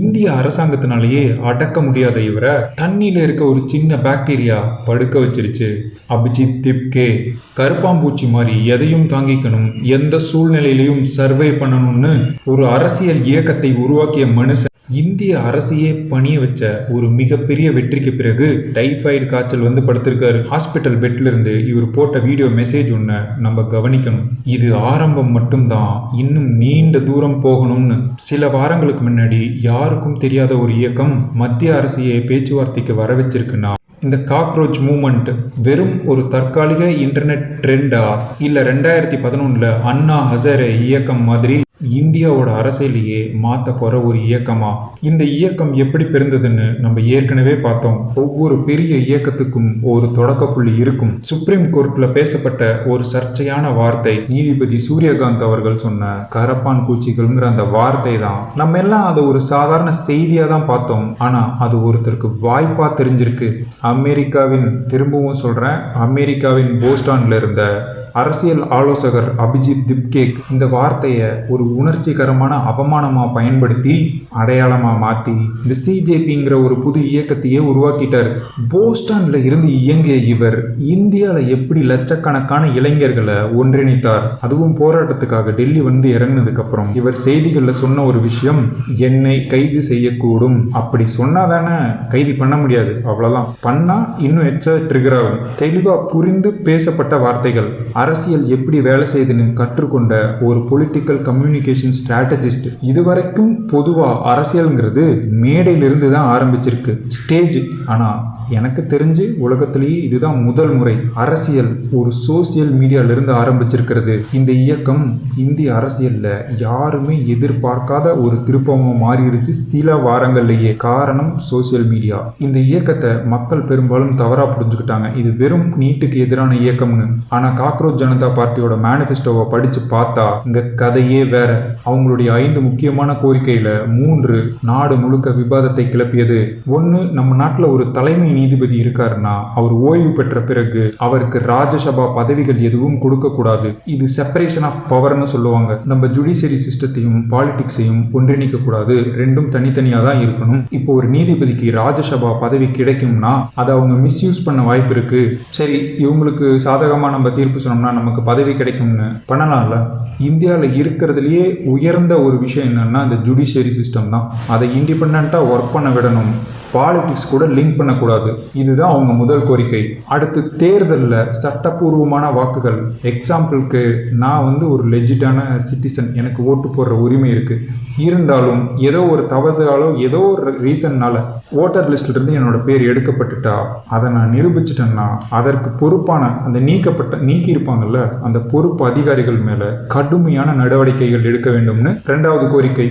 இந்திய அரசாங்கத்தினாலேயே அடக்க முடியாத இவரை தண்ணியில இருக்க ஒரு சின்ன பாக்டீரியா படுக்க வச்சிருச்சு. அபிஜித் திப்கே கருப்பாம்பூச்சி மாதிரி எதையும் தாங்கிக்கணும், எந்த சூழ்நிலையிலையும் சர்வே பண்ணணும்னு ஒரு அரசியல் இயக்கத்தை உருவாக்கிய மனுஷன் இந்திய அரசையே பணிய வச்ச ஒரு மிகப்பெரிய வெற்றிக்கு பிறகு டைஃபாய்டு காய்ச்சல் வந்து படுத்திருக்காரு. ஹாஸ்பிட்டல் பெட்ல இருந்து இவர் போட்ட வீடியோ மெசேஜ் ஒன்று நம்ம கவனிக்கணும். இது ஆரம்பம் மட்டும்தான், இன்னும் நீண்ட தூரம் போகணும்னு. சில வாரங்களுக்கு முன்னாடி யாருக்கும் தெரியாத ஒரு இயக்கம் மத்திய அரசையே பேச்சுவார்த்தைக்கு வர வச்சிருக்குன்னா இந்த காக்ரோச் மூமெண்ட் வெறும் ஒரு தற்காலிக இன்டர்நெட் ட்ரெண்டா இல்லை 2011 அண்ணா ஹசாரே இயக்கம் மாதிரி இந்தியாவோட அரசியலையே மாற்ற போற ஒரு இயக்கமா? இந்த இயக்கம் எப்படி பிறந்ததுன்னு நம்ம ஏற்கனவே பார்த்தோம். ஒவ்வொரு பெரிய இயக்கத்துக்கும் ஒரு தொடக்க புள்ளி இருக்கும். சுப்ரீம் கோர்ட்ல பேசப்பட்ட ஒரு சர்ச்சையான வார்த்தை நீதிபதி சூரியகாந்த் அவர்கள் சொன்ன கரப்பான் பூச்சிகள்ங்கிற அந்த வார்த்தை தான். நம்ம எல்லாம் அதை ஒரு சாதாரண செய்தியா தான் பார்த்தோம். ஆனா அது ஒருத்தருக்கு வாய்ப்பா தெரிஞ்சிருக்கு. திரும்பவும் சொல்றேன், அமெரிக்காவின் போஸ்டான்ல இருந்த அரசியல் ஆலோசகர் அபிஜித் திப்கே இந்த வார்த்தையை ஒரு உணர்ச்சிகரமான அவமானமா பயன்படுத்தி அடையாளமா மாத்தி இந்த சிஜேபிங்கிற ஒரு புது இயக்கத்தையே உருவாக்கிட்டார். போஸ்டான்ல இருந்து இயங்கிய இவர் இந்தியால எப்படி லட்சக்கணக்கான இளைஞர்களை ஒன்றிணைத்தார். அதுவும் போராட்டத்துக்காக டெல்லி வந்து இறங்கினதுக்கு அப்புறம் இவர் செய்திகள்ல சொன்ன ஒரு விஷயம், என்னை கைது செய்யக்கூடும். அப்படி சொன்னாதானே கைது பண்ண முடியாது, அவ்வளவுதான். பண்ணா இன்னும் எச்ச ட்ரிகர் ஆகும். தெளிவா புரிந்து பேசப்பட்ட வார்த்தைகள். அரசியல் எப்படி வேலை செய்யுதுன்னு கற்றுக்கொண்ட ஒரு பொலிட்டிக்கல் கம்யூனிகேஷன் ஸ்ட்ராட்டஜிஸ்ட். இதுவரைக்கும் பொதுவா அரசியல்ங்கிறது மேடையிலிருந்து தான் ஆரம்பிச்சிருக்கு, ஸ்டேஜ். ஆனா எனக்கு தெரிஞ்சு உலகத்திலேயே இதுதான் முதல் முறை அரசியல் ஒரு சோசியல் மீடியால இருந்து ஆரம்பிச்சிருக்கிறது. இந்த இயக்கம் இந்திய அரசியல்ல யாருமே எதிர்பார்க்காத ஒரு திருப்பமா மாறிடுச்சு சில வாரங்கள்லயே. காரணம் சோசியல் மீடியா. இந்த இயக்கத்தை மக்கள் பெரும்பாலும் தவறா புரிஞ்சுக்கிட்டாங்க. இது வெறும் நீட்டுக்கு எதிரான இயக்கம்னு. ஆனா காக்ரோச் ஜனதா பார்ட்டியோட மேனிஃபெஸ்டோவை படிச்சு பார்த்தா இங்க கதையே வேற. அவங்களுடைய 5 முக்கியமான கோரிக்கையில 3 நாடு முழுக்க விவாதத்தை கிளப்பியது. ஒன்னு, நம்ம நாட்டுல ஒரு தலைமை நீதிபதி இருக்காருன்னா அவர் ஓய்வு பெற்ற பிறகு அவருக்கு ராஜ்யசபா பதவிகள் எதுவும் கொடுக்க கூடாது. இது செப்பரேஷன் ஆஃப் பவர்னு சொல்லுவாங்க. நம்ம ஜுடிஷியரி சிஸ்டத்தையும் பாலிடிக்ஸையும் ஒன்றிணைக்க கூடாது, ரெண்டும் தனித்தனியா தான் இருக்கணும். இப்போ ஒரு நீதிபதிக்கு ராஜ்யசபா பதவி கிடைக்கும்னா அதை அவங்க மிஸ்யூஸ் பண்ண வாய்ப்பு இருக்கு. சரி, இவங்களுக்கு சாதகமா நம்ம தீர்ப்பு சொன்னோம்னா நமக்கு பதவி கிடைக்கும்னு பண்ணலாம்ல. இந்தியாவில் இருக்கிறதுலயே உயர்ந்த ஒரு விஷயம் என்னன்னா இந்த ஜுடிஷியரி சிஸ்டம் தான். அதை இண்டிபெண்டா ஒர்க் பண்ண விடணும், பாலிடிக்ஸ் கூட லிங்க் பண்ணக்கூடாது. இதுதான் அவங்க முதல் கோரிக்கை. அடுத்து தேர்தலில் சட்டப்பூர்வமான வாக்குகள். எக்ஸாம்பிளுக்கு நான் வந்து ஒரு லெஜிட்டான சிட்டிசன், எனக்கு ஓட்டு போடுற உரிமை இருக்கு. இருந்தாலும் ஏதோ ஒரு தவறுதலாலோ ஏதோ ஒரு ரீசன்னால ஓட்டர் லிஸ்ட்ல இருந்து என்னோட பேர் எடுக்கப்பட்டுட்டா அதை நான் நிரூபிச்சிட்டேன்னா அதற்கு பொறுப்பான அந்த நீக்கி இருப்பாங்கல்ல அந்த பொறுப்பு அதிகாரிகள் மேல கடுமையான நடவடிக்கைகள் எடுக்க வேண்டும்னு 2வது கோரிக்கை.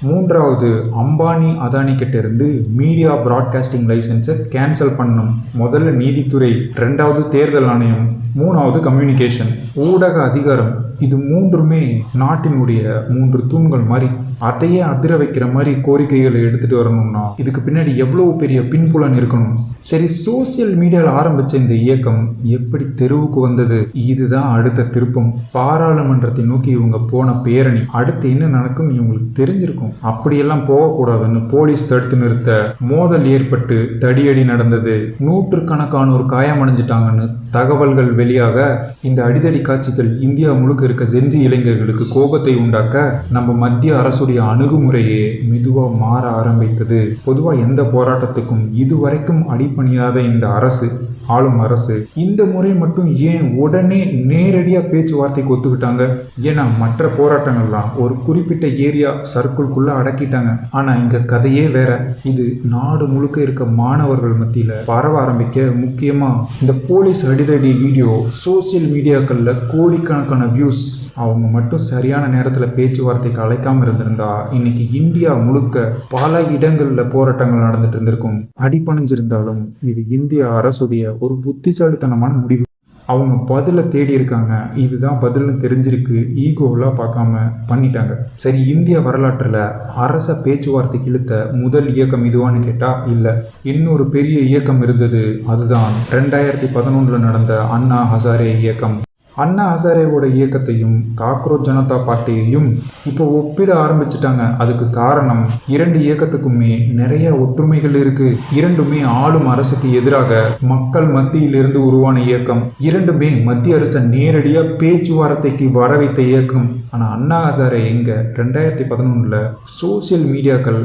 3வது, அம்பானி அதானி கிட்ட இருந்து மீடியா பிராட்காஸ்டிங் லைசன்ஸை கேன்சல் பண்ணணும். முதல்ல நீதித்துறை, 2வது தேர்தல் ஆணையம், 3வது கம்யூனிகேஷன், ஊடக அதிகாரம். இது 3மே நாட்டினுடைய 3 தூண்கள் மாதிரி. அதையே அதிர வைக்கிற மாதிரி கோரிக்கைகளை எடுத்துட்டு வரணும்னா இதுக்கு பின்னாடி எவ்வளவு பெரிய பின்புலன் இருக்கணும். சரி, சோசியல் மீடியாவில் ஆரம்பிச்ச இந்த இயக்கம் எப்படி தெருவுக்கு வந்தது? இதுதான் அடுத்த திருப்பம். பாராளுமன்றத்தை நோக்கி இவங்க போன பேரணி. அடுத்து என்ன நடக்கும் இவங்களுக்கு தெரிஞ்சிருக்கும். அப்படியெல்லாம் போகக்கூடாதுன்னு போலீஸ் தடுத்து நிறுத்த மோதல் ஏற்பட்டு தடியடி நடந்தது. 100கணக்கானோர் காயமடைஞ்சிட்டாங்கன்னு தகவல்கள் வெளியாக இந்த அடிதடி காட்சிகள் இந்தியா முழுக்க இருக்க ஜென்சி இளைஞர்களுக்கு கோபத்தை உண்டாக்க நம்ம மத்திய அரசுடைய அணுகுமுறையே மெதுவா மாற ஆரம்பித்தது. பொதுவா எந்த போராட்டத்துக்கும் இதுவரைக்கும் அடிபணியாத இந்த அரசு, ஆளும் அரசு, இந்த முறை மட்டும் ஏன் உடனே நேரடியா பேச்சுவார்த்தைக்கு ஒத்துக்கிட்டாங்க? ஏன்னா மற்ற போராட்டங்கள்லாம் ஒரு குறிப்பிட்ட ஏரியா சர்க்கிள்குள்ள அடக்கிட்டாங்க. ஆனா இங்க கதையே வேற. இது நாடு முழுக்க இருக்க மாணவர்கள் மத்தியில பரவ ஆரம்பிக்க முக்கியமா இந்த போலீஸ் அடிதடி வீடியோ சோசியல் மீடியாக்கள்ல கோடிக்கணக்கான வியூஸ். அவங்க மட்டும் சரியான நேரத்தில் பேச்சுவார்த்தைக்கு அழைக்காம இருந்திருந்தா இன்னைக்கு இந்தியா முழுக்க பல இடங்கள்ல போராட்டங்கள் நடந்துட்டு இருந்திருக்கும். அடிபணிஞ்சிருந்தாலும் இது இந்திய அரசுடைய ஒரு புத்திசாலித்தனமான முடிவு. அவங்க பதிலை தேடி இருக்காங்க. இதுதான் பதில்னு தெரிஞ்சிருக்கு. ஈகோவெல்லாம் பார்க்காம பண்ணிட்டாங்க. சரி, இந்திய வரலாற்றில் அரச பேச்சுவார்த்தைக்கு இழுத்த முதல் இயக்கம் இதுவான்னு கேட்டால் இல்லை. இன்னொரு பெரிய இயக்கம் இருந்தது. அதுதான் 2011 நடந்த அண்ணா ஹசாரே இயக்கம். அண்ணா ஹசாரேவோட இயக்கத்தையும் காக்ரோச் ஜனதா பார்ட்டியையும் இப்போ ஒப்பிட ஆரம்பிச்சிட்டாங்க. அதுக்கு காரணம் 2 இயக்கத்துக்குமே நிறைய ஒற்றுமைகள் இருக்கு. இரண்டுமே ஆளும் அரசுக்கு எதிராக மக்கள் மத்தியிலிருந்து உருவான இயக்கம். இரண்டுமே மத்திய அரசை நேரடியா பேச்சுவார்த்தைக்கு வர வைத்த இயக்கம். ஆனா அண்ணா ஹசாரே எங்க 2011 சோசியல் மீடியாக்கள்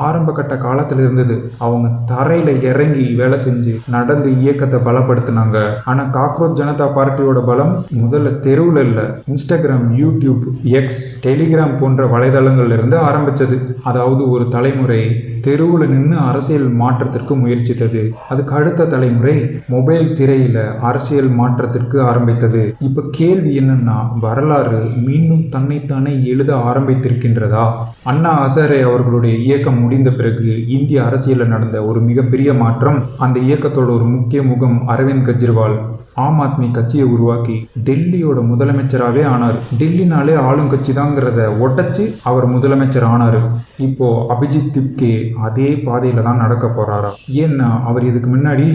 ஆரம்ப கட்ட காலத்துல இருந்தது. அவங்க தரையில இறங்கி வேலை செஞ்சு நடந்து இயக்கத்தை பலப்படுத்தினாங்க. ஆனா காக்ரோச் ஜனதா பார்ட்டியோட பலம் முதல்ல தெருவில் இல்ல, இன்ஸ்டாகிராம், யூடியூப், எக்ஸ், டெலிகிராம் போன்ற வலைதளங்கள்ல இருந்து ஆரம்பிச்சது. அதாவது ஒரு தலைமுறை தெருவில் நின்று அரசியல் மாற்றத்திற்கு முயற்சித்தது. அதுக்கு அடுத்த தலைமுறை மொபைல் திரையில அரசியல் மாற்றத்திற்கு ஆரம்பித்தது. இப்ப கேள்வி என்னன்னா, வரலாறு மீண்டும் தன்னைத்தானே எழுத ஆரம்பித்திருக்கின்றதா? அண்ணா ஹசாரே அவர்களுடைய இயக்கம் முடிந்த பிறகு இந்திய அரசியலில் நடந்த ஒரு மிகப்பெரிய மாற்றம். அந்த இயக்கத்தோட ஒரு முக்கிய முகம் அரவிந்த் கெஜ்ரிவால் ஆம் ஆத்மி கட்சியை உருவாக்கி டெல்லியோட முதலமைச்சராகவே ஆனார். டெல்லினாலே ஆளும் கட்சி தாங்கிறத உடைச்சு அவர் முதலமைச்சர் ஆனார். இப்போ அபிஜித் திப்கே அதே பாதையில தான் நடக்க போறாரா? ஏன்னா அவர் இதுக்கு முன்னாடி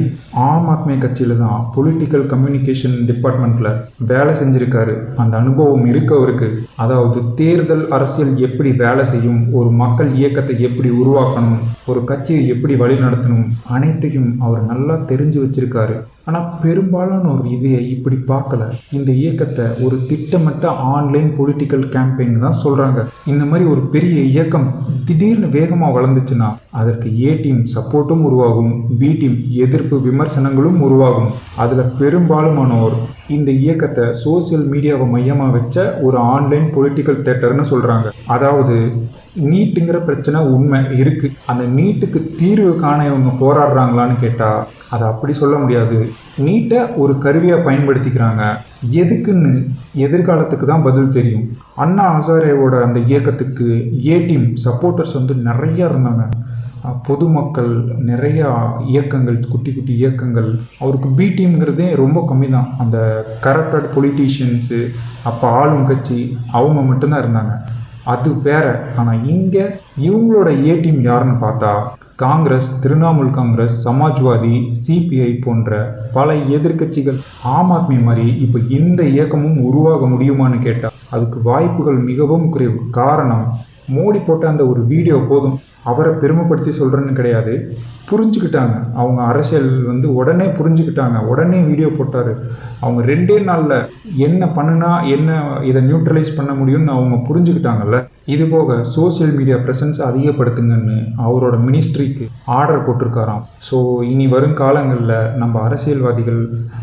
ஆம் ஆத்மி கட்சியில தான் பொலிட்டிக்கல் கம்யூனிகேஷன் டிபார்ட்மெண்ட்ல வேலை செஞ்சிருக்காரு. அந்த அனுபவம் இருக்கு அவருக்கு. அதாவது தேர்தல் அரசியல் எப்படி வேலை செய்யும், ஒரு மக்கள் இயக்கத்தை எப்படி உருவாக்கணும், ஒரு கட்சியை எப்படி வழி நடத்தணும், அனைத்தையும் அவர் நல்லா தெரிஞ்சு வச்சிருக்காரு. ஆனால் பெரும்பாலான ஒரு இதையை இப்படி பார்க்கல. இந்த இயக்கத்தை ஒரு திட்டமிட்ட ஆன்லைன் பொலிட்டிக்கல் கேம்பெயின் தான் சொல்கிறாங்க. இந்த மாதிரி ஒரு பெரிய இயக்கம் திடீர்னு வேகமாக வளர்ந்துச்சுன்னா அதற்கு ஏ டீம் சப்போர்ட்டும் உருவாகும், பி டீம் எதிர்ப்பு விமர்சனங்களும் உருவாகும். அதில் பெரும்பாலுமானோர் இந்த இயக்கத்தை சோசியல் மீடியாவை மையமாக வச்ச ஒரு ஆன்லைன் பொலிட்டிக்கல் தேட்டர்னு சொல்கிறாங்க. அதாவது நீட்டுங்கிற பிரச்சனை உண்மை இருக்குது. அந்த நீட்டுக்கு தீர்வு காண இவங்க போராடுறாங்களான்னு கேட்டால் அதை அப்படி சொல்ல முடியாது. நீட்டை ஒரு கருவியாக பயன்படுத்திக்கிறாங்க. எதுக்குன்னு எதிர்காலத்துக்கு தான் பதில் தெரியும். அண்ணா ஹசாரேவோட அந்த இயக்கத்துக்கு ஏ டீம் சப்போர்ட்டர்ஸ் நிறையா இருந்தாங்க. பொதுமக்கள், நிறையா இயக்கங்கள், குட்டி குட்டி இயக்கங்கள். அவருக்கு பி டீம்ங்கிறதே ரொம்ப கம்மி தான். அந்த கரப்டட் பொலிட்டீஷியன்ஸு, அப்போ ஆளும் கட்சி, அவங்க மட்டும்தான் இருந்தாங்க. அது வேற. ஆனால் இங்கே இவங்களோட ஏ டீம் யாருன்னு பார்த்தா காங்கிரஸ், திரிணாமுல் காங்கிரஸ், சமாஜ்வாதி, சிபிஐ போன்ற பல எதிர்கட்சிகள். ஆம் ஆத்மி மாதிரி இப்போ இந்த இயக்கமும் உருவாக முடியுமான்னு கேட்டால் அதுக்கு வாய்ப்புகள் மிகவும் குறைவு. காரணம், மோடி போட்ட அந்த ஒரு வீடியோ போதும். அவரை பெருமைப்படுத்தி சொல்கிறேன்னு கிடையாது, புரிஞ்சுக்கிட்டாங்க. அவங்க அரசியல் உடனே புரிஞ்சுக்கிட்டாங்க. உடனே வீடியோ போட்டார். அவங்க 2 நாளில் என்ன பண்ணுனா என்ன இதை நியூட்ரலைஸ் பண்ண முடியும்னு அவங்க புரிஞ்சுக்கிட்டாங்கல்ல. இது போக சோசியல் மீடியா ப்ரெசன்ஸ் அதிகப்படுத்துங்கன்னு அவரோட மினிஸ்ட்ரிக்கு ஆர்டர் போட்டிருக்காராம். ஸோ இனி வரும் காலங்களில் நம்ம அரசியல்வாதிகள்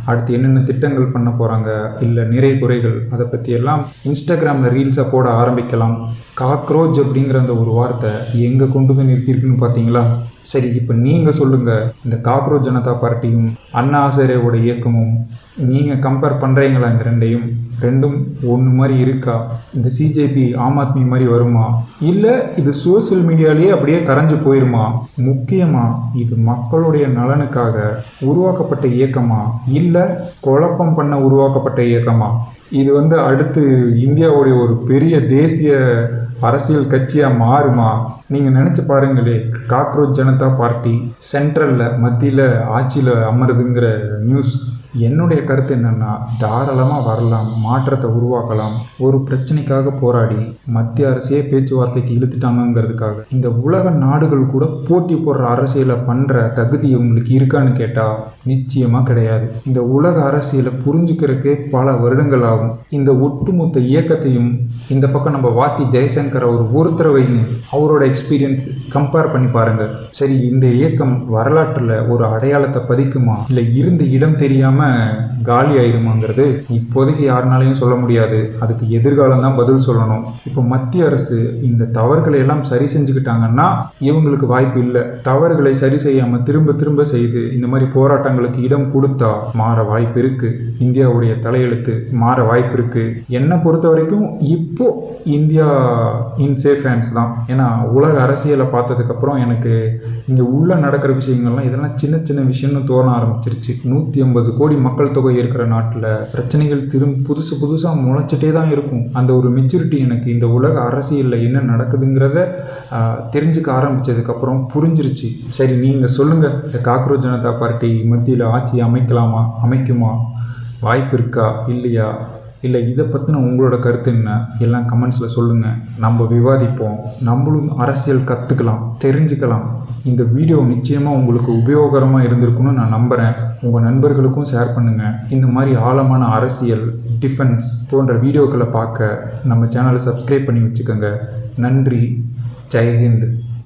அடுத்து என்னென்ன திட்டங்கள் பண்ண போகிறாங்க, இல்லை நிறை குறைகள், அதை பற்றியெல்லாம் இன்ஸ்டாகிராமில் ரீல்ஸை போட ஆரம்பிக்கலாம். காக்ரோச் அப்படிங்கிற அந்த ஒரு வார்த்தை எங்கே கொண்டு வந்து நிறுத்தியிருக்குன்னு பார்த்தீங்களா? சரி, இப்போ நீங்கள் சொல்லுங்கள், இந்த காக்ரோச் ஜனதா பார்ட்டியும் அண்ணா ஹசாரேவோட இயக்கமும் நீங்கள் கம்பேர் பண்ணுறீங்களா? இந்த ரெண்டும் ஒன்று மாதிரி இருக்கா? இந்த சிஜேபி ஆம் ஆத்மி மாதிரி வருமா, இல்லை இது சோசியல் மீடியாலேயே அப்படியே கரைஞ்சு போயிருமா? முக்கியமாக இது மக்களுடைய நலனுக்காக உருவாக்கப்பட்ட இயக்கமா, இல்லை குழப்பம் பண்ண உருவாக்கப்பட்ட இயக்கமா? இது அடுத்து இந்தியாவுடைய ஒரு பெரிய தேசிய அரசியல் கட்சியாக மாறுமா? நீங்கள் நினச்சி பாருங்களே, காக்ரோச் ஜனதா பார்ட்டி சென்ட்ரலில், மத்தியில் ஆட்சியில் அமருதுங்கிற நியூஸ். என்னுடைய கருத்து என்னென்னா, தாராளமாக வரலாம், மாற்றத்தை உருவாக்கலாம். ஒரு பிரச்சனைக்காக போராடி மத்திய அரசே பேச்சுவார்த்தைக்கு இழுத்துட்டாங்கிறதுக்காக இந்த உலக நாடுகள் கூட போட்டி போடுற அரசியலை பண்ணுற தகுதி உங்களுக்கு இருக்கான்னு கேட்டால் நிச்சயமாக கிடையாது. இந்த உலக அரசியலை புரிஞ்சுக்கிறதுக்கே பல வருடங்கள் ஆகும். இந்த ஒட்டுமொத்த இயக்கத்தையும் இந்த பக்கம் நம்ம வாத்தி ஜெய்சங்கர் ஒருத்தரை வைங்க, அவரோட எக்ஸ்பீரியன்ஸ் கம்பேர் பண்ணி பாருங்கள். சரி, இந்த இயக்கம் வரலாற்றில் ஒரு அடையாளத்தை பதிக்குமா, இல்லை இருந்த இடம் தெரியாமல் காலி ஆயிருமாங்கிறது இப்போதைக்கு யாருனாலையும் சொல்ல முடியாது. அதுக்கு எதிர்காலம் தான் பதில் சொல்லணும். இப்போ மத்திய அரசு இந்த தவறுகளை எல்லாம் சரி செஞ்சுக்கிட்டாங்கன்னா இவங்களுக்கு வாய்ப்பு இல்லை. தவறுகளை சரி செய்யாமல் திரும்ப திரும்ப செய்து இந்த மாதிரி போராட்டங்களுக்கு இடம் கொடுத்தா மாற வாய்ப்பு இருக்கு. இந்தியாவுடைய தலையெழுத்து மாற வாய்ப்பு இருக்கு. என்னை பொறுத்த வரைக்கும் இப்போ இந்தியா இன் சேஃப் ஹேண்ட்ஸ் தான். ஏன்னா உலக அரசியலை பார்த்ததுக்கப்புறம் எனக்கு இங்கே உள்ள நடக்கிற விஷயங்கள்லாம் இதெல்லாம் சின்ன சின்ன விஷயம்னு தோண ஆரம்பிச்சிருச்சு. 150 கோடி மக்கள் தொகை இருக்கிற நாட்டில் பிரச்சனைகள் புதுசாக முளைச்சிட்டே தான் இருக்கும். அந்த ஒரு மெச்சூரிட்டி எனக்கு இந்த உலக அரசியலில் என்ன நடக்குதுங்கிறத தெரிஞ்சுக்க ஆரம்பித்ததுக்கப்புறம் புரிஞ்சிருச்சு. சரி, நீங்கள் சொல்லுங்கள், இந்த காக்ரோச் ஜனதா பார்ட்டி மத்தியில் ஆட்சி அமைக்குமா, வாய்ப்பு இருக்கா, இல்லையா? இல்லை இதை பற்றின உங்களோட கருத்து என்ன எல்லாம் கமெண்ட்ஸில் சொல்லுங்கள். நம்ம விவாதிப்போம், நம்மளும் அரசியல் கற்றுக்கலாம், தெரிஞ்சுக்கலாம். இந்த வீடியோ நிச்சயமாக உங்களுக்கு உபயோகரமாக இருந்திருக்குன்னு நான் நம்புகிறேன். உங்கள் நண்பர்களுக்கும் ஷேர் பண்ணுங்கள். இந்த மாதிரி ஆழமான அரசியல், டிஃபென்ஸ் போன்ற வீடியோக்களை பார்க்க நம்ம சேனலை சப்ஸ்கிரைப் பண்ணி வச்சுக்கோங்க. நன்றி. ஜெய்ஹிந்த்.